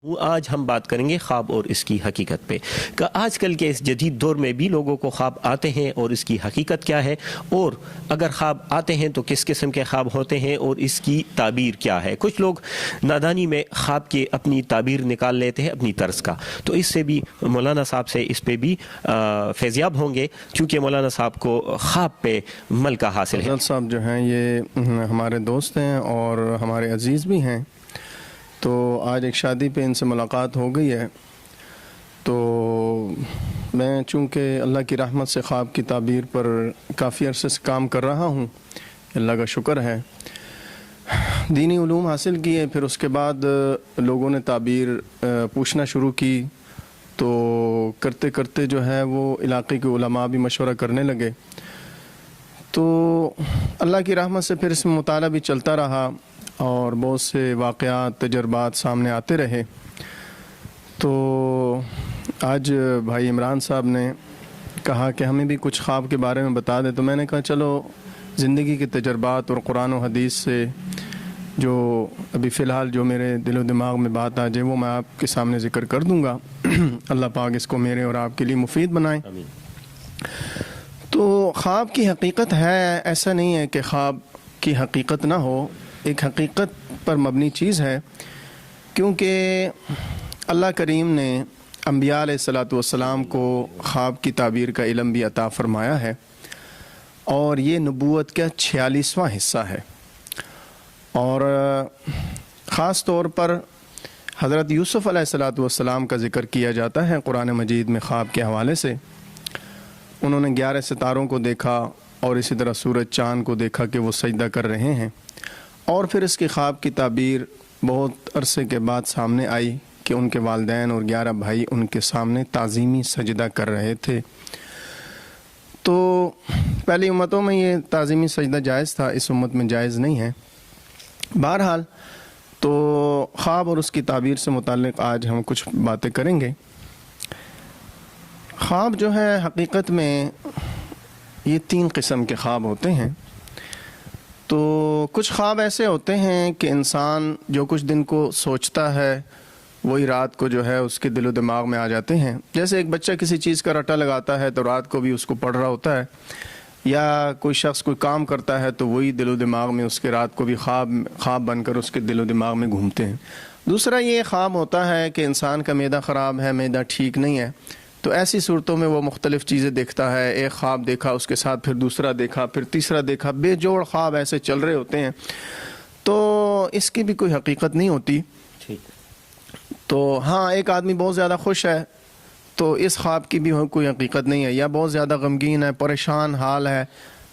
آج ہم بات کریں گے خواب اور اس کی حقیقت پہ کہ آج کل کے اس جدید دور میں بھی لوگوں کو خواب آتے ہیں اور اس کی حقیقت کیا ہے، اور اگر خواب آتے ہیں تو کس قسم کے خواب ہوتے ہیں اور اس کی تعبیر کیا ہے۔ کچھ لوگ نادانی میں خواب کے اپنی تعبیر نکال لیتے ہیں اپنی طرز کا، تو اس سے بھی مولانا صاحب سے اس پہ بھی فیضیاب ہوں گے، چونکہ مولانا صاحب کو خواب پہ ملکہ حاصل ہے۔ افضل صاحب جو ہیں یہ ہمارے دوست ہیں اور ہمارے عزیز بھی ہیں، تو آج ایک شادی پہ ان سے ملاقات ہو گئی ہے، تو میں چونکہ اللہ کی رحمت سے خواب کی تعبیر پر کافی عرصے سے کام کر رہا ہوں، اللہ کا شکر ہے، دینی علوم حاصل کیے، پھر اس کے بعد لوگوں نے تعبیر پوچھنا شروع کی، تو کرتے کرتے جو ہے وہ علاقے کے علماء بھی مشورہ کرنے لگے، تو اللہ کی رحمت سے پھر اس میں مطالعہ بھی چلتا رہا اور بہت سے واقعات تجربات سامنے آتے رہے۔ تو آج بھائی عمران صاحب نے کہا کہ ہمیں بھی کچھ خواب کے بارے میں بتا دے، تو میں نے کہا چلو زندگی کے تجربات اور قرآن و حدیث سے جو ابھی فی الحال جو میرے دل و دماغ میں بات آ جائے وہ میں آپ کے سامنے ذکر کر دوں گا، اللہ پاک اس کو میرے اور آپ کے لیے مفید بنائیں۔ تو خواب کی حقیقت ہے، ایسا نہیں ہے کہ خواب کی حقیقت نہ ہو، ایک حقیقت پر مبنی چیز ہے، کیونکہ اللہ کریم نے انبیاء علیہ الصلاۃ والسلام کو خواب کی تعبیر کا علم بھی عطا فرمایا ہے، اور یہ نبوت کا 46واں حصہ ہے، اور خاص طور پر حضرت یوسف علیہ الصلاۃ والسلام کا ذکر کیا جاتا ہے قرآن مجید میں خواب کے حوالے سے۔ انہوں نے 11 ستاروں کو دیکھا اور اسی طرح سورج چاند کو دیکھا کہ وہ سجدہ کر رہے ہیں، اور پھر اس کی خواب کی تعبیر بہت عرصے کے بعد سامنے آئی کہ ان کے والدین اور 11 بھائی ان کے سامنے تعظیمی سجدہ کر رہے تھے۔ تو پہلی امتوں میں یہ تعظیمی سجدہ جائز تھا، اس امت میں جائز نہیں ہے۔ بہرحال تو خواب اور اس کی تعبیر سے متعلق آج ہم کچھ باتیں کریں گے۔ خواب جو ہے حقیقت میں یہ 3 قسم کے خواب ہوتے ہیں۔ تو کچھ خواب ایسے ہوتے ہیں کہ انسان جو کچھ دن کو سوچتا ہے وہی رات کو جو ہے اس کے دل و دماغ میں آ جاتے ہیں، جیسے ایک بچہ کسی چیز کا رٹا لگاتا ہے تو رات کو بھی اس کو پڑھ رہا ہوتا ہے، یا کوئی شخص کوئی کام کرتا ہے تو وہی دل و دماغ میں اس کے رات کو بھی خواب بن کر اس کے دل و دماغ میں گھومتے ہیں۔ دوسرا یہ خواب ہوتا ہے کہ انسان کا معدہ خراب ہے، معدہ ٹھیک نہیں ہے، تو ایسی صورتوں میں وہ مختلف چیزیں دیکھتا ہے، ایک خواب دیکھا اس کے ساتھ پھر دوسرا دیکھا پھر تیسرا دیکھا، بے جوڑ خواب ایسے چل رہے ہوتے ہیں، تو اس کی بھی کوئی حقیقت نہیں ہوتی۔ تو ہاں ایک آدمی بہت زیادہ خوش ہے تو اس خواب کی بھی کوئی حقیقت نہیں ہے، یا بہت زیادہ غمگین ہے، پریشان حال ہے،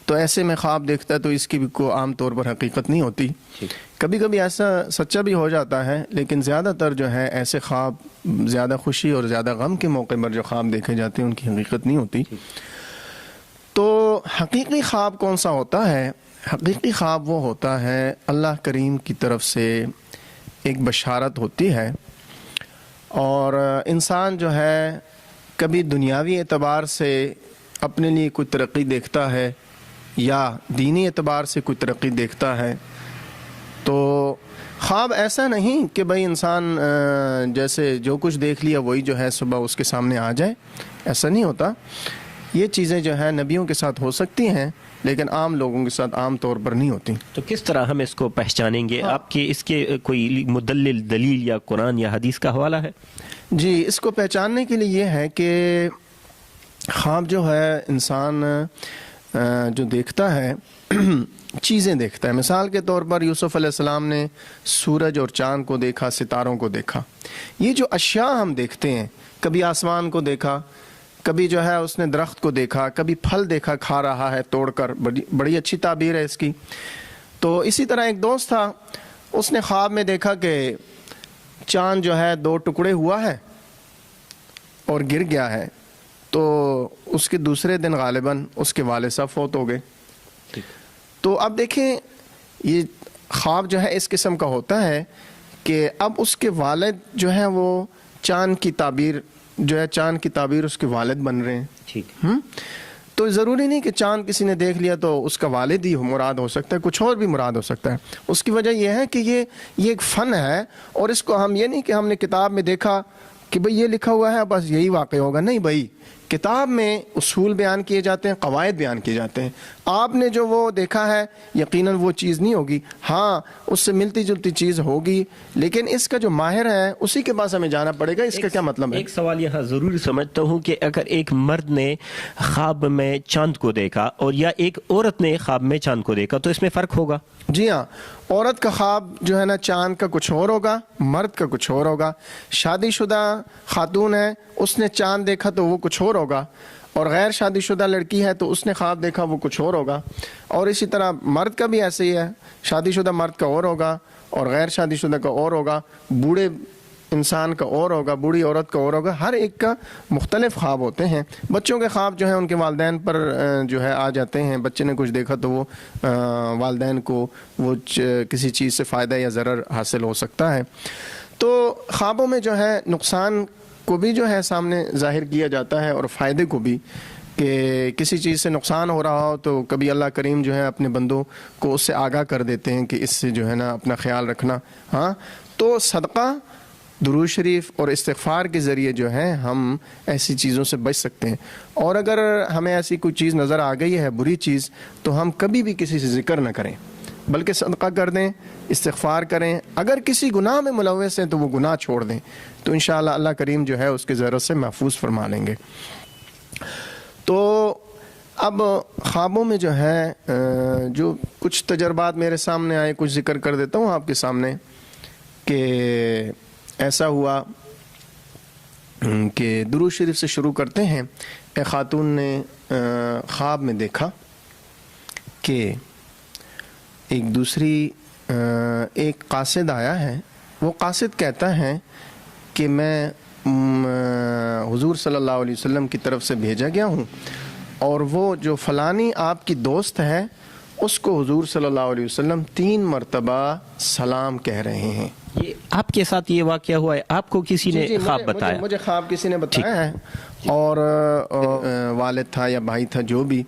تو ایسے میں خواب دیکھتا ہے تو اس کی بھی کوئی عام طور پر حقیقت نہیں ہوتی۔ کبھی کبھی ایسا سچا بھی ہو جاتا ہے، لیکن زیادہ تر جو ہے ایسے خواب زیادہ خوشی اور زیادہ غم کے موقع پر جو خواب دیکھے جاتے ہیں ان کی حقیقت نہیں ہوتی۔ تو حقیقی خواب کون سا ہوتا ہے؟ حقیقی خواب وہ ہوتا ہے اللہ کریم کی طرف سے ایک بشارت ہوتی ہے، اور انسان جو ہے کبھی دنیاوی اعتبار سے اپنے لیے کوئی ترقی دیکھتا ہے یا دینی اعتبار سے کوئی ترقی دیکھتا ہے، تو خواب ایسا نہیں کہ بھئی انسان جیسے جو کچھ دیکھ لیا وہی جو ہے صبح اس کے سامنے آ جائے، ایسا نہیں ہوتا۔ یہ چیزیں جو ہے نبیوں کے ساتھ ہو سکتی ہیں لیکن عام لوگوں کے ساتھ عام طور پر نہیں ہوتی۔ تو کس طرح ہم اس کو پہچانیں گے؟ آپ کے اس کے کوئی مدلل دلیل یا قرآن یا حدیث کا حوالہ ہے؟ جی، اس کو پہچاننے کے لیے یہ ہے کہ خواب جو ہے انسان جو دیکھتا ہے چیزیں دیکھتا ہے۔ مثال کے طور پر یوسف علیہ السلام نے سورج اور چاند کو دیکھا، ستاروں کو دیکھا۔ یہ جو اشیاء ہم دیکھتے ہیں، کبھی آسمان کو دیکھا، کبھی جو ہے اس نے درخت کو دیکھا، کبھی پھل دیکھا کھا رہا ہے توڑ کر، بڑی اچھی تعبیر ہے اس کی۔ تو اسی طرح ایک دوست تھا، اس نے خواب میں دیکھا کہ چاند جو ہے 2 ٹکڑے ہوا ہے اور گر گیا ہے، تو اس کے دوسرے دن غالباً اس کے والد صاحب فوت ہو گئے۔ تو اب دیکھیں یہ خواب جو ہے اس قسم کا ہوتا ہے کہ اب اس کے والد جو ہیں وہ چاند کی تعبیر جو ہے چاند کی تعبیر اس کے والد بن رہے ہیں۔ تو تو ضروری نہیں کہ چاند کسی نے دیکھ لیا تو اس کا والد ہی مراد ہو سکتا ہے، کچھ اور بھی مراد ہو سکتا ہے۔ اس کی وجہ یہ ہے کہ یہ ایک فن ہے، اور اس کو ہم یہ نہیں کہ ہم نے کتاب میں دیکھا کہ بھئی یہ لکھا ہوا ہے بس یہی واقع ہوگا، نہیں بھائی، کتاب میں اصول بیان کیے جاتے ہیں، قواعد بیان کیے جاتے ہیں۔ آپ نے جو وہ دیکھا ہے یقیناً وہ چیز نہیں ہوگی، ہاں اس سے ملتی جلتی چیز ہوگی، لیکن اس کا جو ماہر ہے اسی کے پاس ہمیں جانا پڑے گا۔ اس کا کیا مطلب ہے؟ ایک سوال یہاں ضرور سمجھتا ہوں کہ اگر ایک مرد نے خواب میں چاند کو دیکھا اور یا ایک عورت نے خواب میں چاند کو دیکھا تو اس میں فرق ہوگا؟ جی ہاں، عورت کا خواب جو ہے نا چاند کا کچھ اور ہوگا، مرد کا کچھ اور ہوگا۔ شادی شدہ خاتون ہے، اس نے چاند دیکھا تو وہ کچھ اور ہوگا، اور غیر شادی شدہ لڑکی ہے تو اس نے خواب دیکھا وہ کچھ اور ہوگا۔ اور اسی طرح مرد کا بھی ایسے ہی ہے، شادی شدہ مرد کا اور ہوگا اور غیر شادی شدہ کا اور ہوگا، بوڑھے انسان کا اور ہوگا، بوڑھی عورت کا اور ہوگا، ہر ایک کا مختلف خواب ہوتے ہیں۔ بچوں کے خواب جو ہیں ان کے والدین پر جو ہے آ جاتے ہیں، بچے نے کچھ دیکھا تو وہ والدین کو وہ کسی چیز سے فائدہ یا ضرر حاصل ہو سکتا ہے۔ تو خوابوں میں جو ہے نقصان کو بھی جو ہے سامنے ظاہر کیا جاتا ہے اور فائدے کو بھی، کہ کسی چیز سے نقصان ہو رہا ہو تو کبھی اللہ کریم جو ہے اپنے بندوں کو اس سے آگاہ کر دیتے ہیں کہ اس سے جو ہے نا اپنا خیال رکھنا۔ ہاں، تو صدقہ، درود شریف اور استغفار کے ذریعے جو ہے ہم ایسی چیزوں سے بچ سکتے ہیں۔ اور اگر ہمیں ایسی کوئی چیز نظر آ گئی ہے بری چیز تو ہم کبھی بھی کسی سے ذکر نہ کریں، بلکہ صدقہ کر دیں، استغفار کریں۔ اگر کسی گناہ میں ملوث ہیں تو وہ گناہ چھوڑ دیں، تو انشاءاللہ اللہ کریم جو ہے اس کے ضرر سے محفوظ فرما لیں گے۔ تو اب خوابوں میں جو ہے جو کچھ تجربات میرے سامنے آئے کچھ ذکر کر دیتا ہوں آپ کے سامنے، کہ ایسا ہوا کہ درود شریف سے شروع کرتے ہیں۔ ایک خاتون نے خواب میں دیکھا کہ ایک قاصد آیا ہے، وہ قاصد کہتا ہے کہ میں حضور صلی اللہ علیہ وسلم کی طرف سے بھیجا گیا ہوں، اور وہ جو فلانی آپ کی دوست ہے اس کو حضور صلی اللہ علیہ وسلم 3 مرتبہ سلام کہہ رہے ہیں۔ یہ آپ کے ساتھ یہ واقعہ ہوا ہے؟ آپ کو کسی نے خواب بتایا؟ مجھے خواب کسی نے بتایا ہے، اور والد تھا یا بھائی تھا جو بھی،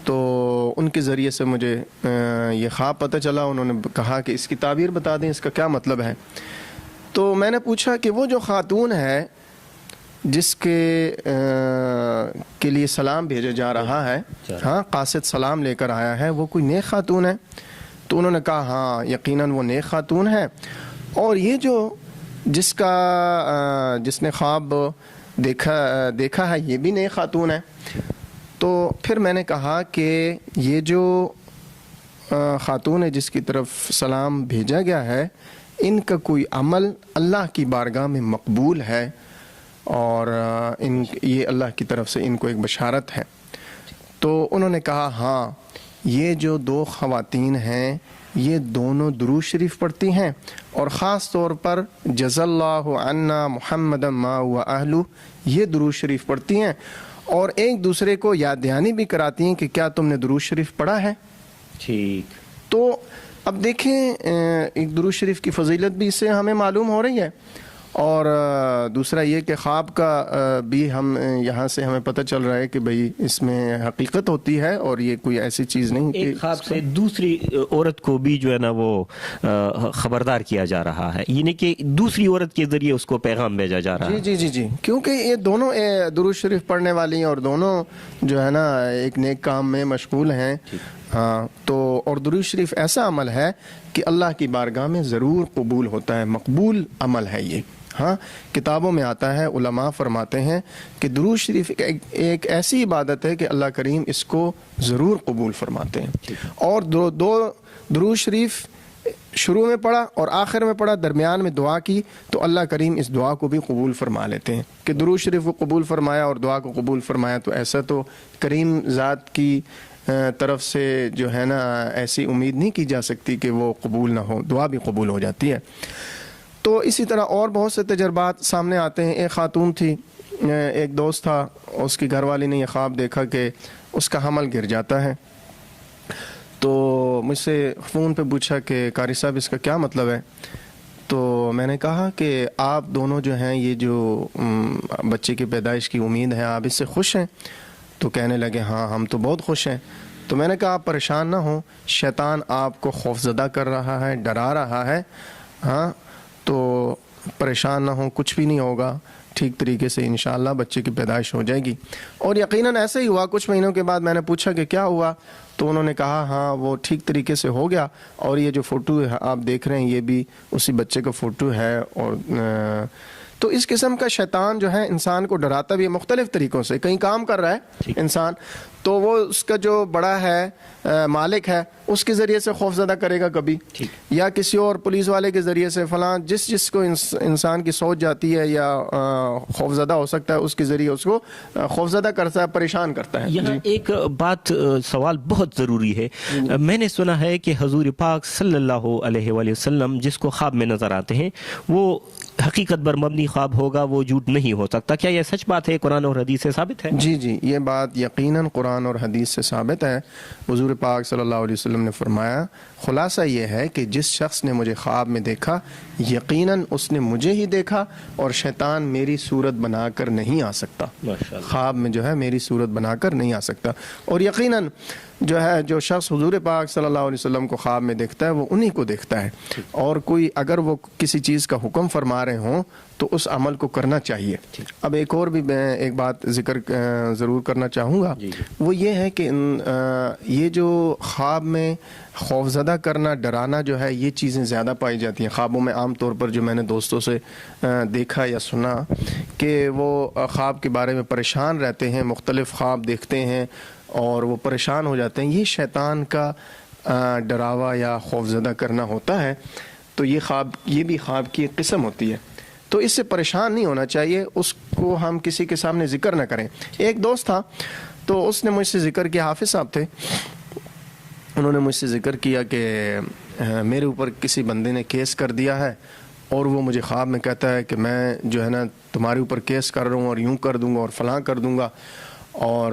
تو ان کے ذریعے سے مجھے یہ خواب پتہ چلا۔ انہوں نے کہا کہ اس کی تعبیر بتا دیں، اس کا کیا مطلب ہے۔ تو میں نے پوچھا کہ وہ جو خاتون ہے جس کے لیے سلام بھیجا جا رہا ہے، ہاں قاصد سلام لے کر آیا ہے، وہ کوئی نیک خاتون ہے؟ تو انہوں نے کہا ہاں یقیناً وہ نیک خاتون ہے، اور یہ جو جس نے خواب دیکھا ہے یہ بھی نیک خاتون ہے۔ تو پھر میں نے کہا کہ یہ جو خاتون ہے جس کی طرف سلام بھیجا گیا ہے، ان کا کوئی عمل اللہ کی بارگاہ میں مقبول ہے، اور یہ اللہ کی طرف سے ان کو ایک بشارت ہے۔ تو انہوں نے کہا ہاں یہ جو 2 خواتین ہیں یہ دونوں درود شریف پڑھتی ہیں، اور خاص طور پر جزا اللہ عنا محمد ما و اہلہ، یہ درود شریف پڑھتی ہیں، اور ایک دوسرے کو یاد دہانی بھی کراتی ہیں کہ کیا تم نے درود شریف پڑھا ہے۔ ٹھیک، تو اب دیکھیں ایک درود شریف کی فضیلت بھی اس سے ہمیں معلوم ہو رہی ہے، اور دوسرا یہ کہ خواب کا بھی ہم یہاں سے ہمیں پتہ چل رہا ہے کہ بھئی اس میں حقیقت ہوتی ہے، اور یہ کوئی ایسی چیز نہیں کہ ایک خواب سے دوسری عورت کو بھی جو ہے نا وہ خبردار کیا جا رہا ہے، یعنی کہ دوسری عورت کے ذریعے اس کو پیغام بھیجا جا رہا ہے۔ جی جی جی، کیونکہ یہ دونوں درود شریف پڑھنے والی ہیں اور دونوں جو ہے نا ایک نیک کام میں مشغول ہیں۔ ہاں، تو اور درود شریف ایسا عمل ہے کہ اللہ کی بارگاہ میں ضرور قبول ہوتا ہے، مقبول عمل ہے یہ۔ ہاں، کتابوں میں آتا ہے، علماء فرماتے ہیں کہ درود شریف ایک ایسی عبادت ہے کہ اللہ کریم اس کو ضرور قبول فرماتے ہیں۔ اور دو درود شریف شروع میں پڑھا اور آخر میں پڑھا، درمیان میں دعا کی، تو اللہ کریم اس دعا کو بھی قبول فرما لیتے ہیں۔ کہ درود شریف کو قبول فرمایا اور دعا کو قبول فرمایا، تو ایسا تو کریم ذات کی طرف سے جو ہے نا ایسی امید نہیں کی جا سکتی کہ وہ قبول نہ ہو، دعا بھی قبول ہو جاتی ہے۔ تو اسی طرح اور بہت سے تجربات سامنے آتے ہیں۔ ایک خاتون تھی، ایک دوست تھا، اس کی گھر والی نے یہ خواب دیکھا کہ اس کا حمل گر جاتا ہے۔ تو مجھ سے فون پہ پوچھا کہ قاری صاحب اس کا کیا مطلب ہے؟ تو میں نے کہا کہ آپ دونوں جو ہیں، یہ جو بچے کی پیدائش کی امید ہے، آپ اس سے خوش ہیں؟ تو کہنے لگے ہاں ہم تو بہت خوش ہیں. تو میں نے کہا آپ پریشان نہ ہوں, شیطان آپ کو خوفزدہ کر رہا ہے, ڈرا رہا ہے, ہاں تو پریشان نہ ہوں, کچھ بھی نہیں ہوگا, ٹھیک طریقے سے انشاءاللہ بچے کی پیدائش ہو جائے گی. اور یقیناً ایسے ہی ہوا. کچھ مہینوں کے بعد میں نے پوچھا کہ کیا ہوا, تو انہوں نے کہا ہاں وہ ٹھیک طریقے سے ہو گیا. اور یہ جو فوٹو آپ دیکھ رہے ہیں یہ بھی اسی بچے کا فوٹو ہے. اور تو اس قسم کا شیطان جو ہے انسان کو ڈراتا بھی ہے مختلف طریقوں سے. کہیں کام کر رہا ہے انسان تو وہ اس کا جو بڑا ہے مالک ہے اس کے ذریعے سے خوفزدہ کرے گا کبھی, یا کسی اور پولیس والے کے ذریعے سے فلاں جس کو انسان کی سوچ جاتی ہے یا خوفزدہ ہو سکتا ہے اس کے ذریعے اس کو خوفزدہ کرتا ہے, پریشان کرتا ہے. یہاں ایک بات سوال بہت ضروری ہے. میں نے سنا ہے کہ حضور پاک صلی اللہ علیہ وآلہ وسلم جس کو خواب میں نظر آتے ہیں وہ حقیقت پر مبنی خواب ہوگا, وہ جھوٹ نہیں ہو سکتا. کیا یہ سچ بات ہے, قرآن اور حدیث سے ثابت ہے؟ جی یہ بات یقیناً قرآن اور حدیث سے ثابت ہے. حضور پاک صلی اللہ علیہ وسلم نے فرمایا خلاصہ یہ ہے کہ جس شخص نے مجھے خواب میں دیکھا یقیناً اس نے مجھے ہی دیکھا, اور شیطان میری صورت بنا کر نہیں آ سکتا. خواب میں جو ہے میری صورت بنا کر نہیں آ سکتا. اور یقیناً جو ہے جو شخص حضور پاک صلی اللہ علیہ وسلم کو خواب میں دیکھتا ہے وہ انہی کو دیکھتا ہے. اور کوئی اگر وہ کسی چیز کا حکم فرما رہے ہوں تو اس عمل کو کرنا چاہیے. اب ایک اور بھی میں ایک بات ذکر ضرور کرنا چاہوں گا, وہ یہ ہے کہ یہ جو خواب میں خوفزدہ کرنا, ڈرانا جو ہے, یہ چیزیں زیادہ پائی جاتی ہیں خوابوں میں. عام طور پر جو میں نے دوستوں سے دیکھا یا سنا کہ وہ خواب کے بارے میں پریشان رہتے ہیں, مختلف خواب دیکھتے ہیں اور وہ پریشان ہو جاتے ہیں. یہ شیطان کا ڈراوا یا خوفزدہ کرنا ہوتا ہے. تو یہ بھی خواب کی ایک قسم ہوتی ہے. تو اس سے پریشان نہیں ہونا چاہیے, اس کو ہم کسی کے سامنے ذکر نہ کریں. ایک دوست تھا تو اس نے مجھ سے ذکر کیا, حافظ صاحب تھے, انہوں نے مجھ سے ذکر کیا کہ میرے اوپر کسی بندے نے کیس کر دیا ہے اور وہ مجھے خواب میں کہتا ہے کہ میں جو ہے نا تمہارے اوپر کیس کر رہا ہوں اور یوں کر دوں گا اور فلاں کر دوں گا. اور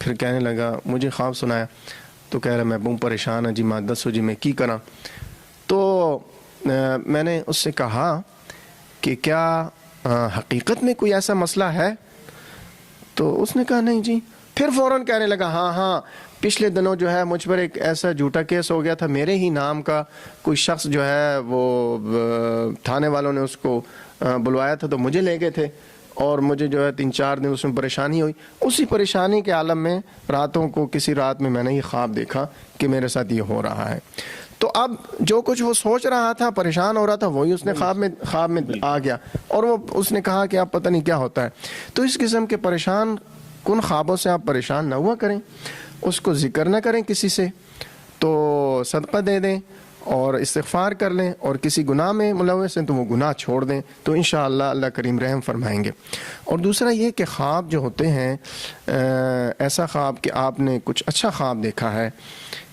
پھر کہنے لگا, مجھے خواب سنایا تو کہہ رہا میں بہت پریشان ہوں جی, میں دسو جی میں کی کراں. تو میں نے اس سے کہا کہ کیا حقیقت میں کوئی ایسا مسئلہ ہے؟ تو اس نے کہا نہیں جی. پھر فوراً کہنے لگا ہاں پچھلے دنوں جو ہے مجھ پر ایک ایسا جھوٹا کیس ہو گیا تھا, میرے ہی نام کا کوئی شخص جو ہے وہ تھانے والوں نے اس کو بلوایا تھا تو مجھے لے گئے تھے اور مجھے جو ہے 3-4 دن اس میں پریشانی ہوئی. اسی پریشانی کے عالم میں راتوں کو کسی رات میں نے یہ خواب دیکھا کہ میرے ساتھ یہ ہو رہا ہے. تو اب جو کچھ وہ سوچ رہا تھا, پریشان ہو رہا تھا, وہی اس نے خواب میں آ گیا اور وہ اس نے کہا کہ اب پتہ نہیں کیا ہوتا ہے. تو اس قسم کے پریشان کن خوابوں سے آپ پریشان نہ ہوا کریں, اس کو ذکر نہ کریں کسی سے, تو صدقہ دے دیں اور استغفار کر لیں, اور کسی گناہ میں ملوث ہیں تو وہ گناہ چھوڑ دیں, تو انشاءاللہ اللہ کریم رحم فرمائیں گے. اور دوسرا یہ کہ خواب جو ہوتے ہیں, ایسا خواب کہ آپ نے کچھ اچھا خواب دیکھا ہے,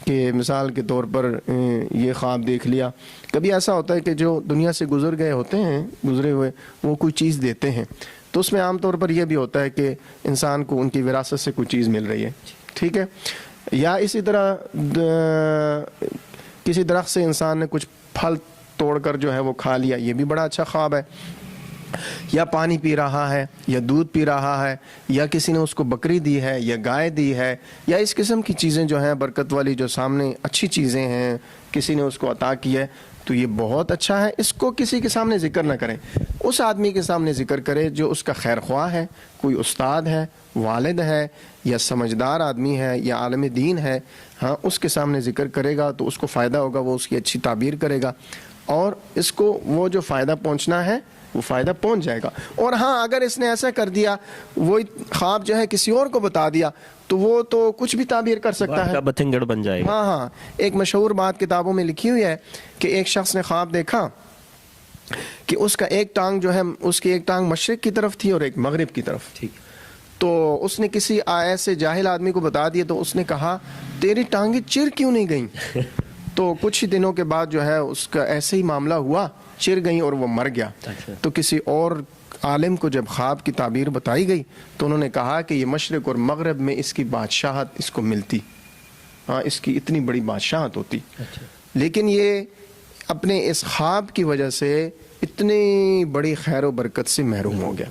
کہ مثال کے طور پر یہ خواب دیکھ لیا. کبھی ایسا ہوتا ہے کہ جو دنیا سے گزر گئے ہوتے ہیں, گزرے ہوئے, وہ کوئی چیز دیتے ہیں, تو اس میں عام طور پر یہ بھی ہوتا ہے کہ انسان کو ان کی وراثت سے کوئی چیز مل رہی ہے, ٹھیک ہے. یا اسی طرح کسی درخت سے انسان نے کچھ پھل توڑ کر جو ہے وہ کھا لیا, یہ بھی بڑا اچھا خواب ہے. یا پانی پی رہا ہے, یا دودھ پی رہا ہے, یا کسی نے اس کو بکری دی ہے یا گائے دی ہے, یا اس قسم کی چیزیں جو ہیں برکت والی, جو سامنے اچھی چیزیں ہیں, کسی نے اس کو عطا کی ہے, تو یہ بہت اچھا ہے. اس کو کسی کے سامنے ذکر نہ کریں, اس آدمی کے سامنے ذکر کرے جو اس کا خیر خواہ ہے, کوئی استاد ہے, والد ہے, یا سمجھدار آدمی ہے, یا عالم دین ہے. ہاں اس کے سامنے ذکر کرے گا تو اس کو فائدہ ہوگا, وہ اس کی اچھی تعبیر کرے گا اور اس کو وہ جو فائدہ پہنچنا ہے وہ فائدہ پہنچ جائے گا. اور ہاں اگر اس نے ایسا کر دیا, وہ خواب جو ہے کسی اور کو بتا دیا, تو وہ تو کچھ بھی تعبیر کر سکتا ہے, بتنگڑ بن جائے گا. ہاں ایک مشہور بات کتابوں میں لکھی ہوئی ہے کہ ایک شخص نے خواب دیکھا کہ اس کا ایک ٹانگ جو ہے, اس کی ایک ٹانگ مشرق کی طرف تھی اور ایک مغرب کی طرف. تو اس نے کسی ایسے جاہل آدمی کو بتا دیا, تو اس نے کہا تیری ٹانگیں چر کیوں نہیں گئیں؟ تو کچھ ہی دنوں کے بعد جو ہے اس کا ایسے ہی معاملہ ہوا, چر گئیں اور وہ مر گیا. تو کسی اور عالم کو جب خواب کی تعبیر بتائی گئی تو انہوں نے کہا کہ یہ مشرق اور مغرب میں اس کی بادشاہت اس کو ملتی, ہاں اس کی اتنی بڑی بادشاہت ہوتی, لیکن یہ اپنے اس خواب کی وجہ سے اتنی بڑی خیر و برکت سے محروم ہو گیا.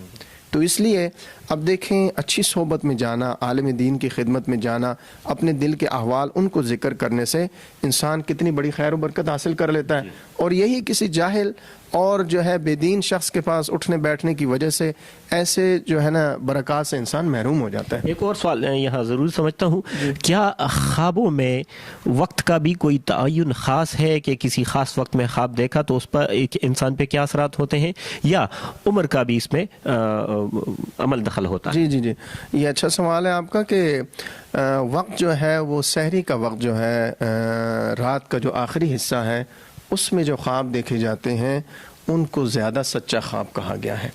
تو اس لیے اب دیکھیں اچھی صحبت میں جانا، عالم دین کی خدمت میں جانا، اپنے دل کے احوال ان کو ذکر کرنے سے انسان کتنی بڑی خیر و برکت حاصل کر لیتا ہے، اور یہی کسی جاہل اور جو ہے بے دین شخص کے پاس اٹھنے بیٹھنے کی وجہ سے ایسے جو ہے نا برکات سے انسان محروم ہو جاتا ہے۔ ایک اور سوال یہاں ضرور سمجھتا ہوں، کیا خوابوں میں وقت کا بھی کوئی تعین خاص ہے کہ کسی خاص وقت میں خواب دیکھا تو اس پر ایک انسان پہ کیا اثرات ہوتے ہیں، یا عمر کا بھی اس میں عمل دخل ہوتا ہے؟ جی یہ اچھا سوال ہے آپ کا کہ وقت جو ہے وہ سحری کا وقت جو ہے، رات کا جو آخری حصہ ہے اس میں جو خواب دیکھے جاتے ہیں ان کو زیادہ سچا خواب کہا گیا ہے،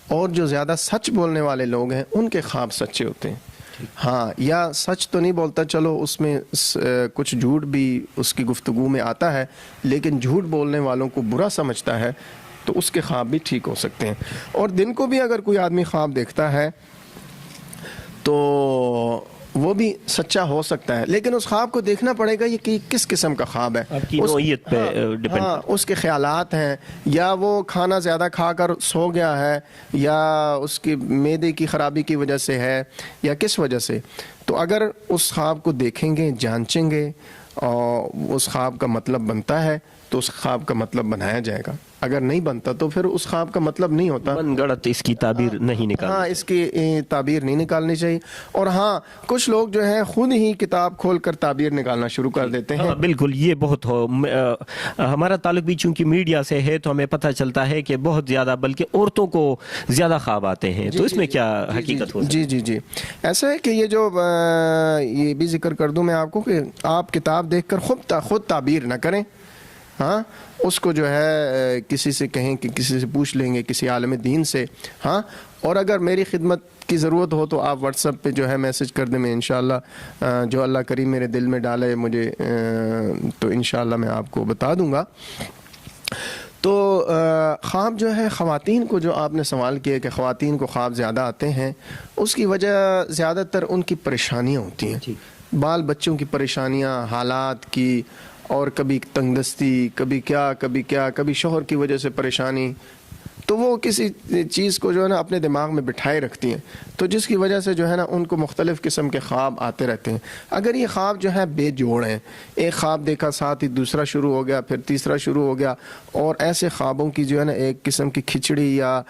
اور جو زیادہ سچ بولنے والے لوگ ہیں ان کے خواب سچے ہوتے ہیں۔ ہاں، یا سچ تو نہیں بولتا، چلو اس میں کچھ جھوٹ بھی اس کی گفتگو میں آتا ہے، لیکن جھوٹ بولنے والوں کو برا سمجھتا ہے تو اس کے خواب بھی ٹھیک ہو سکتے ہیں۔ اور دن کو بھی اگر کوئی آدمی خواب دیکھتا ہے تو وہ بھی سچا ہو سکتا ہے، لیکن اس خواب کو دیکھنا پڑے گا یہ کہ کس قسم کا خواب ہے، آپ کی نوعیت پہ ڈیپینڈ۔ ہاں، اس کے خیالات ہیں، یا وہ کھانا زیادہ کھا کر سو گیا ہے، یا اس کی معدے کی خرابی کی وجہ سے ہے، یا کس وجہ سے۔ تو اگر اس خواب کو دیکھیں گے، جانچیں گے اور اس خواب کا مطلب بنتا ہے تو اس خواب کا مطلب بنایا جائے گا، اگر نہیں بنتا تو پھر اس خواب کا مطلب نہیں ہوتا، من گڑت اس کی تعبیر نہیں نکالنی۔ ہاں، اس کی تعبیر نہیں نکالنی چاہیے۔ اور ہاں، کچھ لوگ جو ہیں خود ہی کتاب کھول کر تعبیر نکالنا شروع کر دیتے ہیں۔ ہاں بالکل، یہ بہت ہمارا تعلق بھی چونکہ میڈیا سے ہے تو ہمیں پتہ چلتا ہے کہ بہت زیادہ، بلکہ عورتوں کو زیادہ خواب آتے ہیں، تو اس میں کیا حقیقت ہو سکتی ہے؟ جی ایسا ہے کہ یہ جو یہ بھی ذکر کر دوں میں آپ کو کہ آپ کتاب دیکھ کر خود تعبیر نہ کریں، ہاں، اس کو جو ہے کسی سے کہیں کہ کسی سے پوچھ لیں گے، کسی عالم دین سے، ہاں۔ اور اگر میری خدمت کی ضرورت ہو تو آپ واٹس ایپ پہ جو ہے میسج کر دیں، میں انشاءاللہ جو اللہ کریم میرے دل میں ڈالے مجھے تو انشاءاللہ میں آپ کو بتا دوں گا۔ تو خواب جو ہے، خواتین کو جو آپ نے سوال کیا کہ خواتین کو خواب زیادہ آتے ہیں، اس کی وجہ زیادہ تر ان کی پریشانیاں ہوتی ہیں، بال بچوں کی پریشانیاں، حالات کی، اور کبھی تنگ دستی، کبھی شوہر کی وجہ سے پریشانی، تو وہ کسی چیز کو جو ہے نا اپنے دماغ میں بٹھائے رکھتی ہیں، تو جس کی وجہ سے جو ہے نا ان کو مختلف قسم کے خواب آتے رہتے ہیں۔ اگر یہ خواب جو ہے بے جوڑ ہیں، ایک خواب دیکھا ساتھ ہی دوسرا شروع ہو گیا، پھر تیسرا شروع ہو گیا، اور ایسے خوابوں کی جو ہے نا ایک قسم کی کھچڑی یا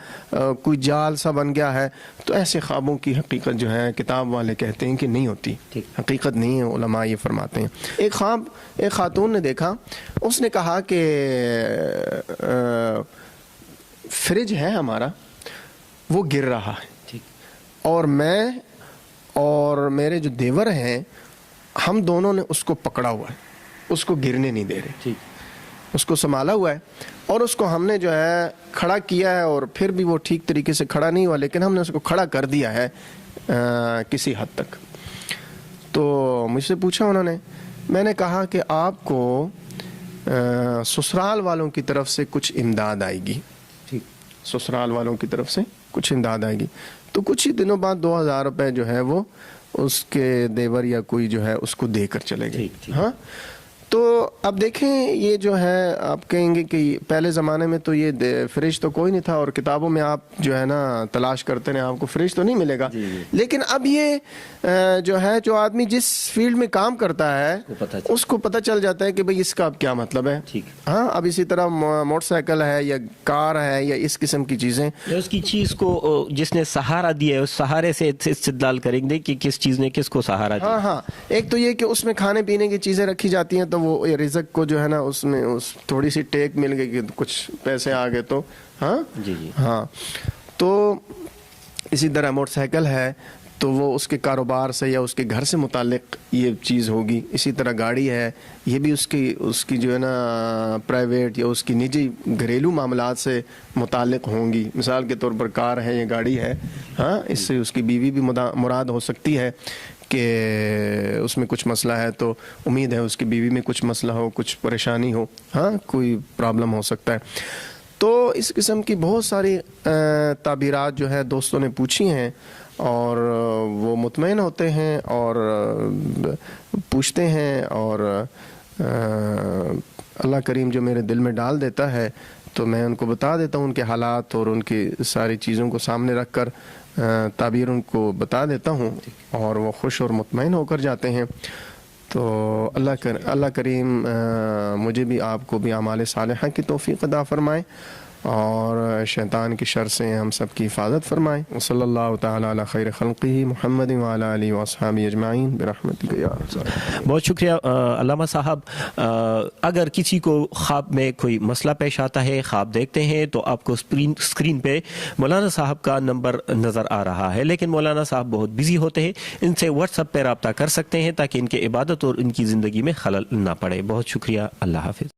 کوئی جال سا بن گیا ہے، تو ایسے خوابوں کی حقیقت جو ہے کتاب والے کہتے ہیں کہ نہیں ہوتی، حقیقت نہیں ہے، علماء یہ فرماتے ہیں۔ ایک خواب ایک خاتون نے دیکھا، اس نے کہا کہ فریج ہے ہمارا، وہ گر رہا ہے، اور میں اور میرے جو دیور ہیں ہم دونوں نے اس کو پکڑا ہوا ہے، اس کو گرنے نہیں دے رہے، اس کو سنبھالا ہوا ہے، اور اس کو ہم نے جو ہے کھڑا کیا ہے، اور پھر بھی وہ ٹھیک طریقے سے کھڑا نہیں ہوا، لیکن ہم نے اس کو کھڑا کر دیا ہے کسی حد تک۔ تو مجھ سے پوچھا انہوں نے، میں نے کہا کہ آپ کو سسرال والوں کی طرف سے کچھ امداد آئے گی، سسرال والوں کی طرف سے کچھ امداد آئے گی، تو کچھ ہی دنوں بعد 2000 روپے جو ہے وہ اس کے دیور یا کوئی جو ہے اس کو دے کر چلے گئے۔ ہاں، تو اب دیکھیں یہ جو ہے آپ کہیں گے کہ پہلے زمانے میں تو یہ فریج تو کوئی نہیں تھا، اور کتابوں میں آپ جو ہے نا تلاش کرتے ہیں آپ کو فریج تو نہیں ملے گا، لیکن اب یہ جو ہے جو آدمی جس فیلڈ میں کام کرتا ہے اس کو پتہ چل جاتا ہے کہ بھئی اس کا اب کیا مطلب ہے۔ ہاں، اب اسی طرح موٹر سائیکل ہے یا کار ہے یا اس قسم کی چیزیں، اس کی چیز کو جس نے سہارا دیا ہے اس سہارے سے استدلال کریں گے کہ کس چیز نے کس کو سہارا دیا۔ ہاں، ایک تو یہ کہ اس میں کھانے پینے کی چیزیں رکھی جاتی ہیں، تو وہ رزق کو جو ہے نا اس میں تھوڑی سی ٹیک مل گئی کہ کچھ پیسے آ گئے، تو ہاں، تو اسی طرح موٹر سائیکل ہے تو وہ اس کے کاروبار سے یا اس کے گھر سے متعلق یہ چیز ہوگی، اسی طرح گاڑی ہے، یہ بھی اس کی جو ہے نا پرائیویٹ یا اس کی نجی گھریلو معاملات سے متعلق ہوں گی۔ مثال کے طور پر کار ہے یا گاڑی ہے، ہاں، اس سے اس کی بیوی بھی مراد ہو سکتی ہے کہ اس میں کچھ مسئلہ ہے، تو امید ہے اس کی بیوی میں کچھ مسئلہ ہو، کچھ پریشانی ہو، ہاں، کوئی پرابلم ہو سکتا ہے۔ تو اس قسم کی بہت ساری تعبیرات جو ہے دوستوں نے پوچھی ہیں، اور وہ مطمئن ہوتے ہیں اور پوچھتے ہیں، اور اللہ کریم جو میرے دل میں ڈال دیتا ہے تو میں ان کو بتا دیتا ہوں ان کے حالات اور ان کی ساری چیزوں کو سامنے رکھ کر تعبیر ان کو بتا دیتا ہوں اور وہ خوش اور مطمئن ہو کر جاتے ہیں. تو اللہ کریم مجھے بھی آپ کو بھی اعمال صالحہ کی توفیق عطا فرمائے اور شیطان کی شر سے ہم سب کی حفاظت فرمائے. صلی اللہ تعالی علی خیر خلقہ محمد وعلی آلہ واصحابہ اجمعین برحمتک یا ارحم الراحمین. بہت شکریہ علامہ صاحب. اگر کسی کو خواب میں کوئی مسئلہ پیش آتا ہے، خواب دیکھتے ہیں، تو آپ کو اسکرین پہ مولانا صاحب کا نمبر نظر آ رہا ہے، لیکن مولانا صاحب بہت بزی ہوتے ہیں. ان سے واٹس ایپ پہ رابطہ کر سکتے ہیں تاکہ ان کے عبادت اور ان کی زندگی میں خلل نہ پڑے. بہت شکریہ. اللہ حافظ.